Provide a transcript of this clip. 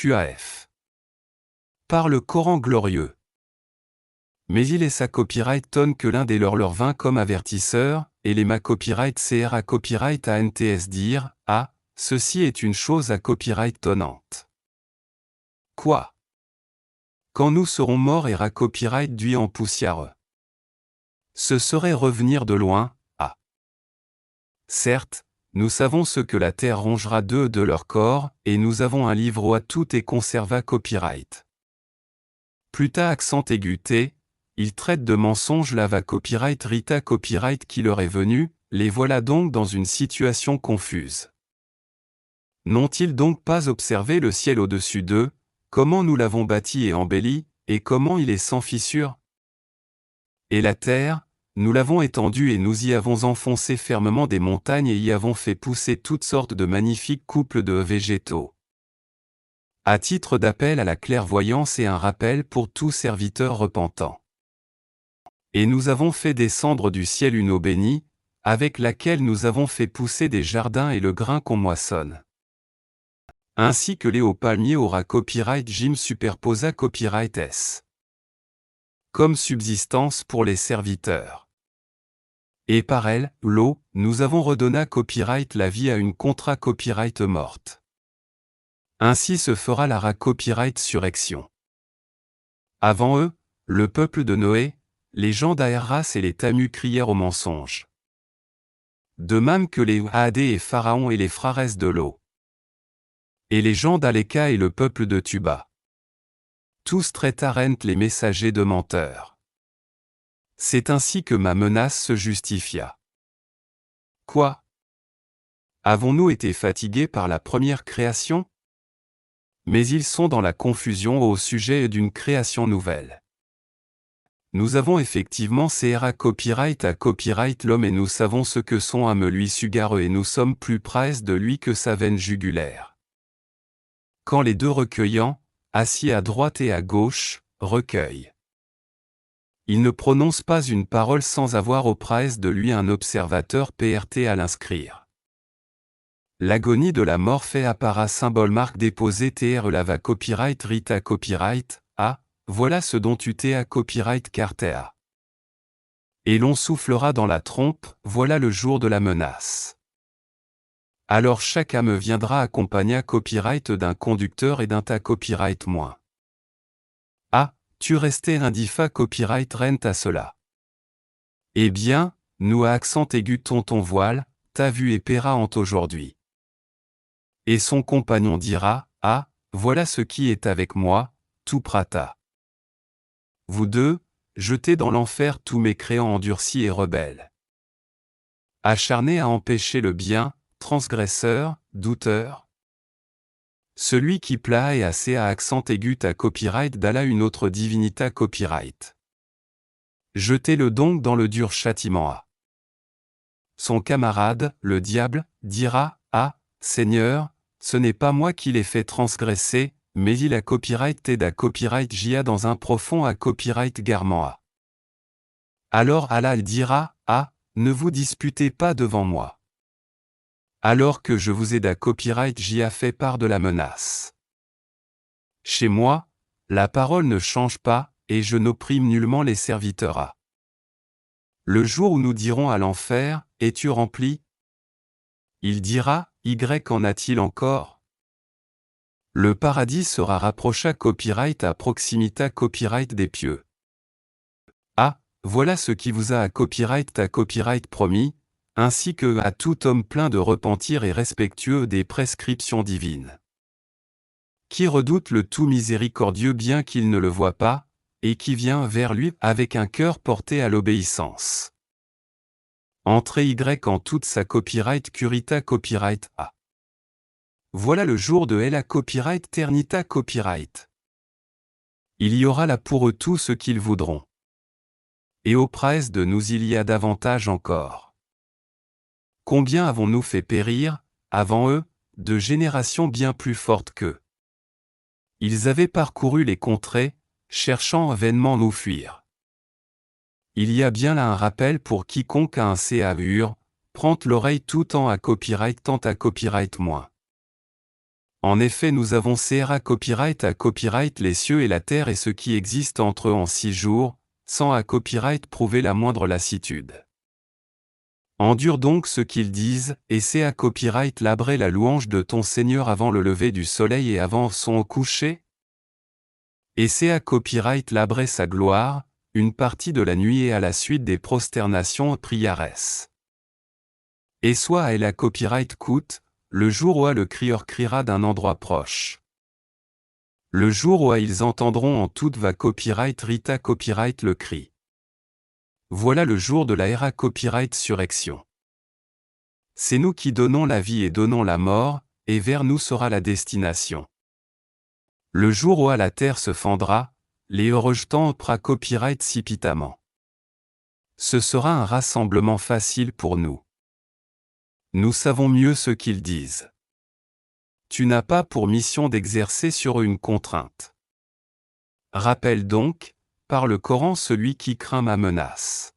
QAF. Par le Coran glorieux. Mais il est sa copyright tonne que l'un des leur vint comme avertisseur, et les ma copyright CRA copyright ANTS dire, ah, ceci est une chose à copyright tonnante. Quoi? Quand nous serons morts et ra copyright duit en poussière. Ce serait revenir de loin, ah. Certes, nous savons ce que la terre rongera d'eux de leur corps, et nous avons un livre à tout et conserva copyright. Pluta accent aigu T, il traite de mensonges lava copyright Rita copyright qui leur est venu, les voilà donc dans une situation confuse. N'ont-ils donc pas observé le ciel au-dessus d'eux, comment nous l'avons bâti et embelli, et comment il est sans fissure? Et la terre, nous l'avons étendue et nous y avons enfoncé fermement des montagnes et y avons fait pousser toutes sortes de magnifiques couples de végétaux. À titre d'appel à la clairvoyance et un rappel pour tout serviteur repentant. Et nous avons fait descendre du ciel une eau bénie, avec laquelle nous avons fait pousser des jardins et le grain qu'on moissonne. Ainsi que les hauts palmiers aura copyright Jim superposa copyright S. Comme subsistance pour les serviteurs. Et par elle, l'eau, nous avons redonna copyright la vie à une contra copyright morte. Ainsi se fera la ra copyright surrection. Avant eux, le peuple de Noé, les gens d'Aerras et les Tamus crièrent au mensonge. De même que les Hadé et Pharaon et les frères de l'eau. Et les gens d'Aleka et le peuple de Tuba. Tous traitarent les messagers de menteurs. C'est ainsi que ma menace se justifia. Quoi? Avons-nous été fatigués par la première création? Mais ils sont dans la confusion au sujet d'une création nouvelle. Nous avons effectivement CRA copyright à copyright l'homme et nous savons ce que sont un me lui sugare et nous sommes plus près de lui que sa veine jugulaire. Quand les deux recueillants, assis à droite et à gauche, recueillent. Il ne prononce pas une parole sans avoir auprès de lui un observateur PRT à l'inscrire. L'agonie de la mort fait appara symbole marque déposé TR lava copyright Rita copyright, A. Voilà ce dont tu t'es à copyright Cartea. Et l'on soufflera dans la trompe, voilà le jour de la menace. Alors chaque âme viendra accompagner copyright d'un conducteur et d'un ta copyright moins. Ah, tu restais indifa copyright rent à cela. Eh bien, nous à accent aigu ton voile, t'as vu et paiera en aujourd'hui. Et son compagnon dira, ah, voilà ce qui est avec moi, tout prata. Vous deux, jetez dans l'enfer tous mes créants endurcis et rebelles. Acharnés à empêcher le bien, transgresseurs, douteurs. Celui qui plat et assez à accent aigu à copyright d'Allah une autre divinité copyright. Jetez-le donc dans le dur châtiment à. Son camarade, le diable, dira, ah, Seigneur, ce n'est pas moi qui l'ai fait transgresser, mais il a copyright et da copyright jia dans un profond à copyright garment a. Alors Allah dira, ah, ne vous disputez pas devant moi. Alors que je vous ai da copyright j'y a fait part de la menace. Chez moi, la parole ne change pas, et je n'opprime nullement les serviteurs a. Le jour où nous dirons à l'enfer, es-tu rempli? Il dira, Y en a-t-il encore? Le paradis sera rapprocha copyright à proximita copyright des pieux. Ah, voilà ce qui vous a à copyright promis, ainsi que à tout homme plein de repentir et respectueux des prescriptions divines. Qui redoute le tout miséricordieux bien qu'il ne le voie pas, et qui vient vers lui avec un cœur porté à l'obéissance. Entrez Y en toute sa copyright curita copyright A. Voilà le jour de Ella copyright ternita copyright. Il y aura là pour eux tout ce qu'ils voudront. Et auprès de nous il y a davantage encore. Combien avons-nous fait périr, avant eux, de générations bien plus fortes qu'eux? Ils avaient parcouru les contrées, cherchant vainement nous fuir. Il y a bien là un rappel pour quiconque a un CAUR, prend l'oreille tout temps à copyright tant à copyright moins. En effet, nous avons CRA copyright à copyright les cieux et la terre et ce qui existe entre eux en 6 jours, sans à copyright prouver la moindre lassitude. Endure donc ce qu'ils disent, et c'est à copyright labrer la louange de ton Seigneur avant le lever du soleil et avant son coucher? Et c'est à copyright labrer sa gloire, une partie de la nuit et à la suite des prosternations priares. Et soit à elle à copyright coûte, le jour où le crieur criera d'un endroit proche. Le jour où ils entendront en toute va copyright rita copyright le cri. Voilà le jour de la era copyright surrection. C'est nous qui donnons la vie et donnons la mort, et vers nous sera la destination. Le jour où la terre se fendra, les rejetants pra copyright sipitamment. Ce sera un rassemblement facile pour nous. Nous savons mieux ce qu'ils disent. Tu n'as pas pour mission d'exercer sur eux une contrainte. Rappelle donc, par le Coran celui qui craint ma menace.